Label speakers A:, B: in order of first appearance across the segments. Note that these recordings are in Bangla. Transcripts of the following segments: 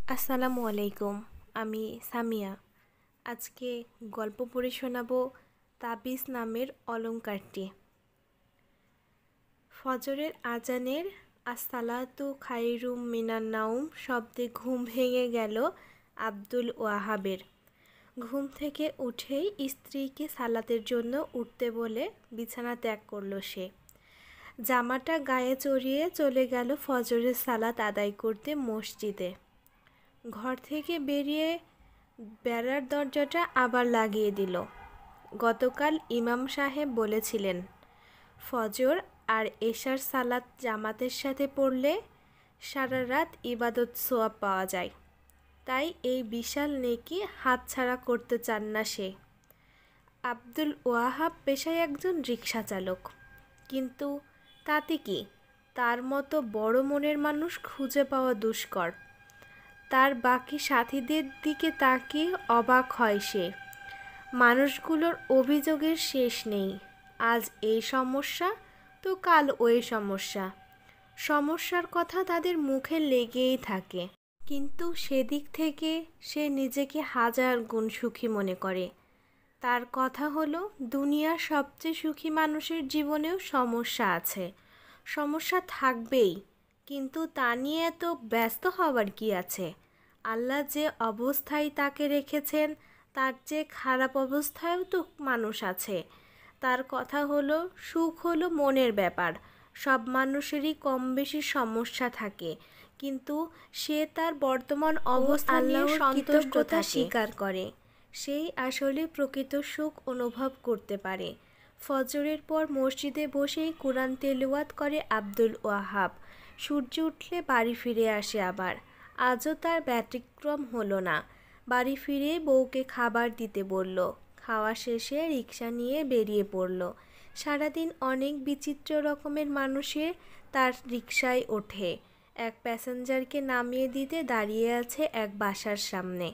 A: আসসালামু আলাইকুম। আমি সামিয়া। আজকে গল্প পড়ে শোনাবো তাবিজ নামের অলংকারটি। ফজরের আজানের আসসালাতু খায়রুম মিনান নাউম শব্দে ঘুম ভেঙে গেল আব্দুল ওয়াহাবের। ঘুম থেকে উঠেই স্ত্রীকে সালাতের জন্য উঠতে বলে বিছানা ত্যাগ করল সে। জামাটা গায়ে চড়িয়ে চলে গেল ফজরের সালাত আদায় করতে মসজিদে। ঘর থেকে বেরিয়ে বেড়ার দরজাটা আবার লাগিয়ে দিল। গতকাল ইমাম সাহেব বলেছিলেন, ফজর আর এশার সালাত জামাতের সাথে পড়লে সারা রাত ইবাদত সোয়াব পাওয়া যায়। তাই এই বিশাল নেকি হাতছাড়া করতে চান না সে। আব্দুল ওয়াহাব পেশায় একজন রিকশা চালক, কিন্তু তাতে কি, তার মতো বড় মনের মানুষ খুঁজে পাওয়া দুষ্কর। তার বাকি সাথীদের দিকে তাকিয়ে অবাক হয় সে। মানুষগুলোর অভিযোগের শেষ নেই। আজ এই সমস্যা তো কাল ওই সমস্যা। সমস্যার কথা তাদের মুখে লেগেই থাকে, কিন্তু সেদিক থেকে সে নিজেকে হাজার গুণ সুখী মনে করে। তার কথা হলো, দুনিয়ার সবচেয়ে সুখী মানুষের জীবনেও সমস্যা আছে, সমস্যা থাকবেই, কিন্তু তা নিয়ে এত ব্যস্ত হওয়ার কি আছে? আল্লাহ যে অবস্থায় তাকে রেখেছেন তার চেয়ে খারাপ অবস্থায়ও তো মানুষ আছে। তার কথা হলো, সুখ হলো মনের ব্যাপার। সব মানুষেরই কম বেশি সমস্যা থাকে, কিন্তু সে তার বর্তমান অবস্থা নিয়ে সন্তুষ্টতা স্বীকার করে। সেই আসলে প্রকৃত সুখ অনুভব করতে পারে। ফজরের পর মসজিদে বসেই কুরআন তেলাওয়াত করে আব্দুল ওয়াহাব। সূর্য উঠলে বাড়ি ফিরে আসে আবার। আজও তার ব্যতিক্রম হলো না। বাড়ি ফিরে বউকে খাবার দিতে বলল। খাওয়া শেষে রিকশা নিয়ে বেরিয়ে পড়ল। সারাদিন অনেক বিচিত্র রকমের মানুষের তার রিকশায় ওঠে। এক প্যাসেঞ্জারকে নামিয়ে দিতে দাঁড়িয়ে আছে এক বাসার সামনে।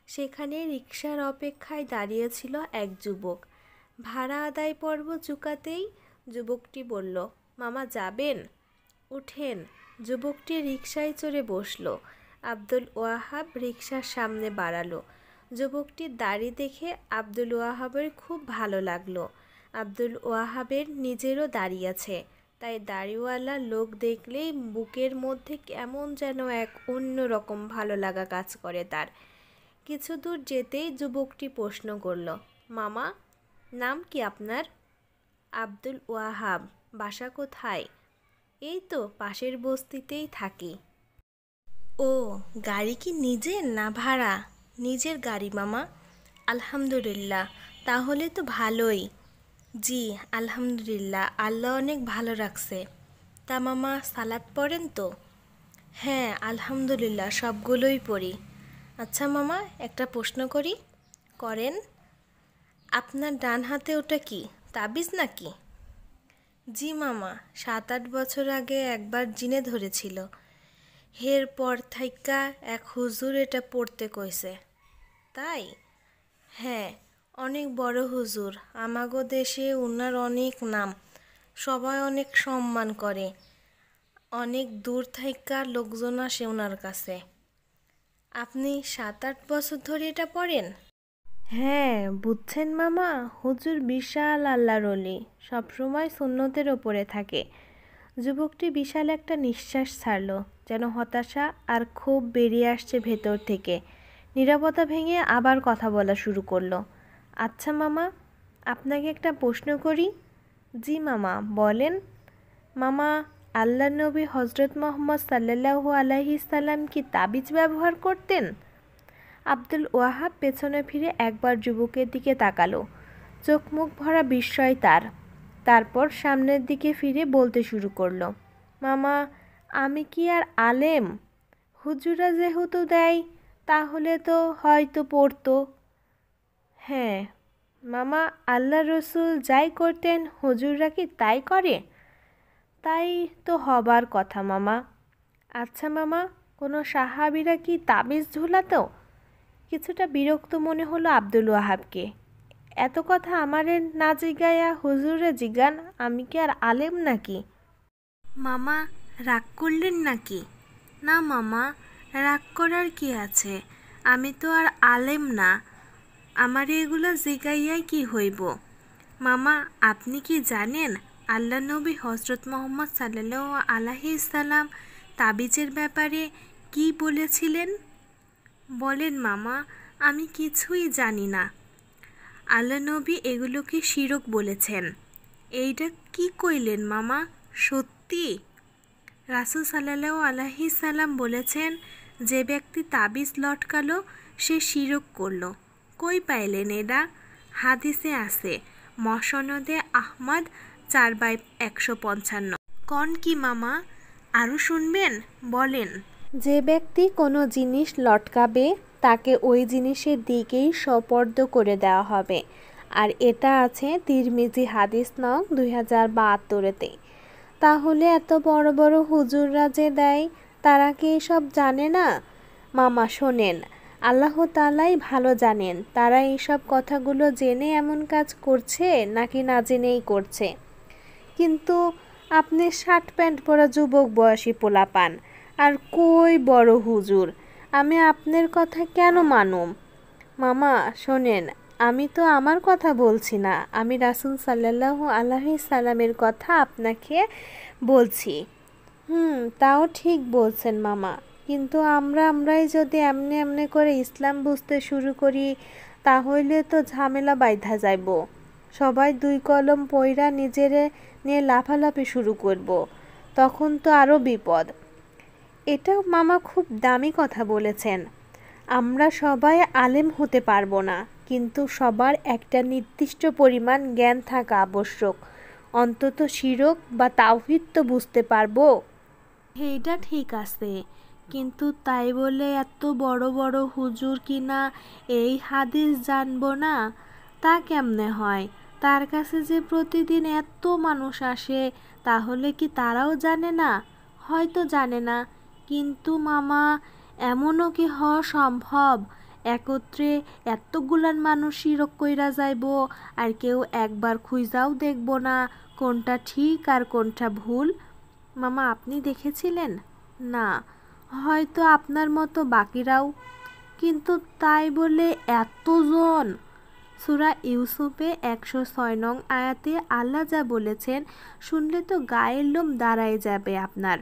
A: সেখানে রিকশার অপেক্ষায় দাঁড়িয়েছিল এক যুবক। ভাড়া আদায় পর্ব চুকাতেই যুবকটি বলল, মামা যাবেন? উঠেন। যুবকটি রিকশায় চড়ে বসল। আব্দুল ওয়াহাব রিকশার সামনে বাড়ালো। যুবকটির দাড়ি দেখে আব্দুল ওয়াহাবের খুব ভালো লাগলো। আব্দুল ওয়াহাবের নিজেরও দাড়ি আছে, তাই দাড়িওয়ালা লোক দেখলেই বুকের মধ্যে কেমন যেন এক অন্য রকম ভালো লাগা কাজ করে তার। কিছু দূর যেতেই যুবকটি প্রশ্ন করল, মামা, নাম কি আপনার? আব্দুল ওয়াহাব। বাসা কোথায়? এই তো পাশের বস্তিতেই থাকি। ও, গাড়ি কি নিজের না ভাড়া? নিজের গাড়ি মামা। আলহামদুলিল্লাহ, তাহলে তো ভালোই। জি আলহামদুলিল্লাহ, আল্লাহ অনেক ভালো রাখছে। তা মামা সালাত পড়েন তো? হ্যাঁ আলহামদুলিল্লাহ, সবগুলোই পড়ি। আচ্ছা মামা, একটা প্রশ্ন করি। করেন। আপনার ডান হাতে ওটা কি, তাবিজ নাকি? জি মামা, 7-8 বছর আগে একবার জিনে ধরেছিল। এর পর থাইকা এক হুজুর এটা পড়তে কইছে। তাই? হ্যাঁ, অনেক বড় হুজুর। আমাগো দেশে উনার অনেক নাম, সবাই অনেক সম্মান করে। অনেক দূর থাইকা লোকজন আসে ওনার কাছে। আপনি 7-8 বছর ধরে এটা পড়েন? হ্যাঁ, বুঝছেন মামা, হুজুর বিশাল আল্লাহর ওলি, সবসময় সুন্নতের ওপরে থাকে। যুবকটি বিশাল একটা নিঃশ্বাস ছাড়ল, যেন হতাশা আর ক্ষোভ বেরিয়ে আসছে ভেতর থেকে। নীরবতা ভেঙে আবার কথা বলা শুরু করলো। আচ্ছা মামা, আপনাকে একটা প্রশ্ন করি। জি মামা, বলেন। মামা, আল্লাহ নবী হজরত মোহাম্মদ সাল্লাল্লাহু আলাইহি সাল্লাম কি তাবিজ ব্যবহার করতেন? আব্দুল ওয়াহাব পেছনে ফিরে একবার যুবকের দিকে তাকালো। চোখ মুখ ভরা বিস্ময় তার। তারপর সামনের দিকে ফিরে বলতে শুরু করলো, মামা, আমি কি আর আলেম? হুজুরা যেহেতু দেয় তাহলে তো হয়তো পড়তো। হ্যাঁ মামা, আল্লাহ রসুল যাই করতেন হুজুররা কি তাই করে? তাই তো হবার কথা মামা। আচ্ছা মামা, কোনো সাহাবীরা কি তাবিজ ঝুলাতো? কিছুটা বিরক্ত মনে হলো আব্দুল ওয়াহাবকে। এত কথা আমারে না জিগায়া হুজুরে জিগান, আমি কি আর আলেম নাকি? মামা রাগ করলেন নাকি? না মামা, রাগ করার কি আছে? আমি তো আর আলেম না, আমার এগুলো জিগাইয়াই কি হইব? মামা, আপনি কি জানেন আল্লাহ নবী হজরত মোহাম্মদ সাল্লাল্লাহু আলাইহি সাল্লাম তাবিজের ব্যাপারে কি বলেছিলেন? বলেন মামা, আমি কিছুই জানি না। আল্লাহ নবী এগুলোকে শিরক বলেছেন। এইটা কি কইলেন মামা? সত্যি? রাসূল সাল্লাল্লাহু আলাইহি সাল্লাম বলেছেন, যে ব্যক্তি তাবিজ লটকালো সে শিরক করলো। কই পাইলেন এটা? হাদিসে আছে, মসনদে আহমদ 4/155। কন কি মামা, আরও শুনবেন? বলেন। যে ব্যক্তি কোনো জিনিস লটকাবে তাকে ওই জিনিসের দিকেই সোপর্দ করে দেওয়া হবে। আর এটা আছে তিরমিজি হাদিস নং 2072-তে। তাহলে এত বড় বড় হুজুররা যে দেয়, তারা কি এসব জানে না? মামা শোনেন, আল্লাহ তাআলাই ভালো জানেন তারা এইসব কথাগুলো জেনে এমন কাজ করছে নাকি না জেনেই করছে। কিন্তু আপনি শার্ট প্যান্ট পরা যুবক বয়সী পোলাপান, আর কই বড় হুজুর, আমি আপনার কথা কেন মানুম? মামা শোনেন, আমি তো আমার কথা বলছি না, আমি রাসূল সাল্লাল্লাহু আলাইহি সাল্লামের কথা আপনাকে বলছি। তাও ঠিক বলছেন মামা, কিন্তু আমরাই যদি এমনি এমনি করে ইসলাম বুঝতে শুরু করি, তাহলে তো ঝামেলা বাইধা যাইব। সবাই দুই কলম পইরা নিজেরে নিয়ে লাফালাফি শুরু করব, তখন তো আরও বিপদ। এটা মামা খুব দামি কথা বলেছেন। আমরা সবাই আলেম হতে পারবো না, কিন্তু সবার একটা নির্দিষ্ট পরিমাণ জ্ঞান থাকা আবশ্যক। অন্তত শিরক বা তাওহীদ তো বুঝতে পারবো। এইটা ঠিক আছে, কিন্তু তাই বলে এত বড় বড় হুজুর কিনা এই হাদিস জানবো না, তা কেমনে হয়? তার কাছে যে প্রতিদিন এত মানুষ আসে, তাহলে কি তারাও জানে না? হয়তো জানে না, কিন্তু মামা, এমনও কি হওয়া সম্ভব একত্রে এতগুলান মানুষ শিরক কইরা যাইব, আর কেউ একবার খুঁজাও দেখব না কোনটা ঠিক আর কোনটা ভুল? মামা, আপনি দেখেছিলেন? না, হয়তো আপনার মতো বাকিরাও। কিন্তু তাই বলে এতজন? সূরা ইউসুফে 106 নং আয়াতে আল্লাহ যা বলেছেন, শুনলে তো গায়ের লোম দাঁড়ায় যাবে আপনার।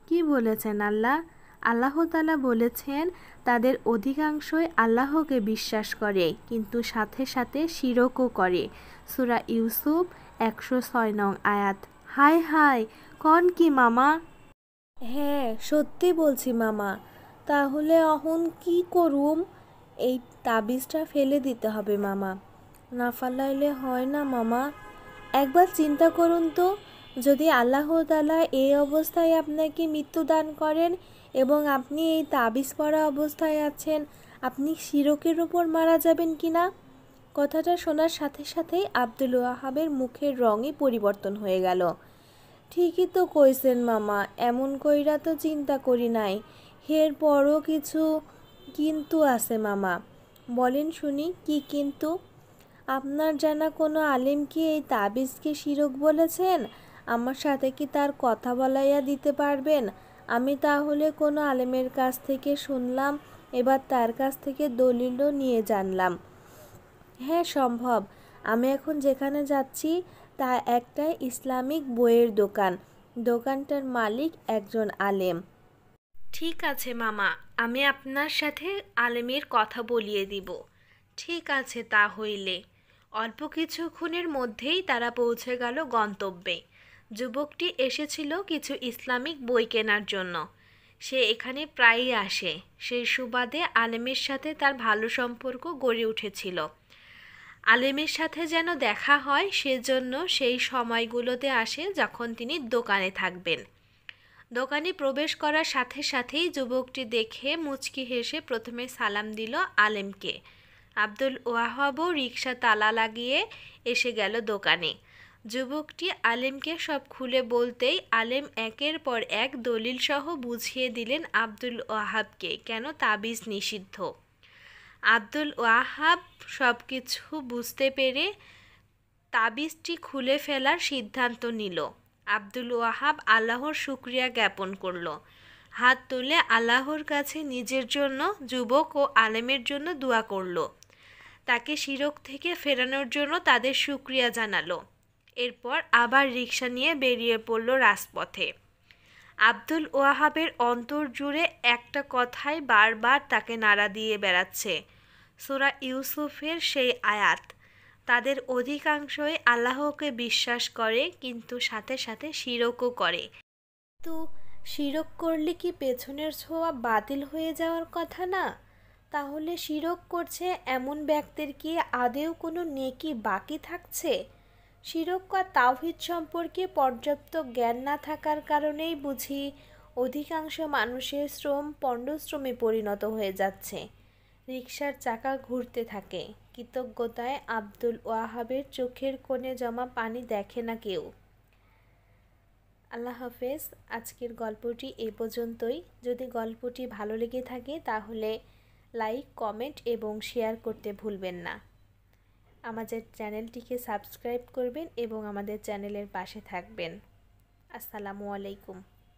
A: কি বলেছেন আল্লাহ? আল্লাহ তাআলা বলেছেন, তাদের অধিকাংশই আল্লাহকে বিশ্বাস করে, কিন্তু সাথে সাথে শিরকও করে। সূরা ইউসুফ 106 নং আয়াত। হায় হায়, কন কি মামা? হ্যাঁ, সত্যি বলছি মামা। তাহলে অহন কি করুম? এই তাবিজটা ফেলে দিতে হবে মামা। না ফালাইলে হয় না মামা। একবার চিন্তা করুন তো, যদি আল্লাহ তাআলা এই অবস্থায় আপনাকে মৃত্যু দান করেন এবং আপনি এই তাবিজ পরা অবস্থায় আছেন, আপনি শিরকের উপর মারা যাবেন কিনা? কথাটা শোনার সাথে সাথেই আব্দুল ওয়াহাবের মুখের রঙই পরিবর্তন হয়ে গেল। ঠিকই তো কইছেন মামা, এমন কইরা তো চিন্তা করি নাই। এর পরও কিছু কিন্তু আছে মামা। বলেন শুনি, কি কিন্তু? আপনার জানা কোনো আলেম কি এই তাবিজকে শিরক বলেছেন? আমার সাথে কি তার কথা বলাইয়া দিতে পারবেন? আমি তাহলে কোনো আলেমের কাছ থেকে শুনলাম, এবার তার কাছ থেকে দলিলও নিয়ে জানলাম। হ্যাঁ সম্ভব। আমি এখন যেখানে যাচ্ছি তা একটা ইসলামিক বইয়ের দোকান। দোকানটার মালিক একজন আলেম। ঠিক আছে মামা, আমি আপনার সাথে আলেমের কথা বলিয়ে দিব। ঠিক আছে তা হইলে। অল্প কিছুক্ষণের মধ্যেই তারা পৌঁছে গেল গন্তব্যে। যুবকটি এসেছিল কিছু ইসলামিক বই কেনার জন্য। সে এখানে প্রায়ই আসে। সেই সুবাদে আলেমের সাথে তার ভালো সম্পর্ক গড়ে উঠেছিল। আলেমের সাথে যেন দেখা হয়, সেজন্য সেই সময়গুলোতে আসে যখন তিনি দোকানে থাকবেন। দোকানে প্রবেশ করার সাথে সাথেই যুবকটি দেখে মুচকি হেসে প্রথমে সালাম দিল আলেমকে। আব্দুল ওয়াহাবও রিকশা তালা লাগিয়ে এসে গেল দোকানে। যুবকটি আলেমকে সব খুলে বলতেই আলেম একের পর এক দলিল সহ বুঝিয়ে দিলেন আব্দুল ওয়াহাবকে কেন তাবিজ নিষিদ্ধ। আব্দুল ওয়াহাব সব কিছু বুঝতে পেরে তাবিজটি খুলে ফেলার সিদ্ধান্ত নিল। আব্দুল ওয়াহাব আল্লাহর শুকরিয়া জ্ঞাপন করল। হাত তুলে আল্লাহর কাছে নিজের জন্য, যুবক ও আলেমের জন্য দোয়া করল। তাকে শিরক থেকে ফেরানোর জন্য তাদের শুকরিয়া জানালো। এরপর আবার রিকশা নিয়ে বেরিয়ে পড়ল রাজপথে। আব্দুল ওয়াহাবের অন্তর জুড়ে একটা কথাই বারবার তাকে নাড়া দিয়ে বেড়াচ্ছে, সূরা ইউসুফের সেই আয়াত। তাদের অধিকাংশই আল্লাহকে বিশ্বাস করে, কিন্তু সাথে সাথে শিরকও করে। তো শিরক করলে কি পেছনের ছোঁয়া বাতিল হয়ে যাওয়ার কথা না? তাহলে শিরক করছে এমন ব্যক্তির কি আদেও কোনো নেকি বাকি থাকছে? শিরক বা তাওহীদ সম্পর্কে পর্যাপ্ত জ্ঞান না থাকার কারণেই বুঝি অধিকাংশ মানুষের শ্রম পণ্ডশ্রমে পরিণত হয়ে যাচ্ছে। রিকশার চাকা ঘুরতে থাকে, কৃতজ্ঞতায় আব্দুল ওয়াহাবের চোখের কোণে জমা পানি দেখে না কেউ। আল্লাহ হাফেজ। আজকের গল্পটি এ পর্যন্তই। যদি গল্পটি ভালো লেগে থাকে তাহলে লাইক, কমেন্ট এবং শেয়ার করতে ভুলবেন না। আমাদের চ্যানেলটিকে সাবস্ক্রাইব করবেন এবং আমাদের চ্যানেলের পাশে থাকবেন। আসসালামু আলাইকুম।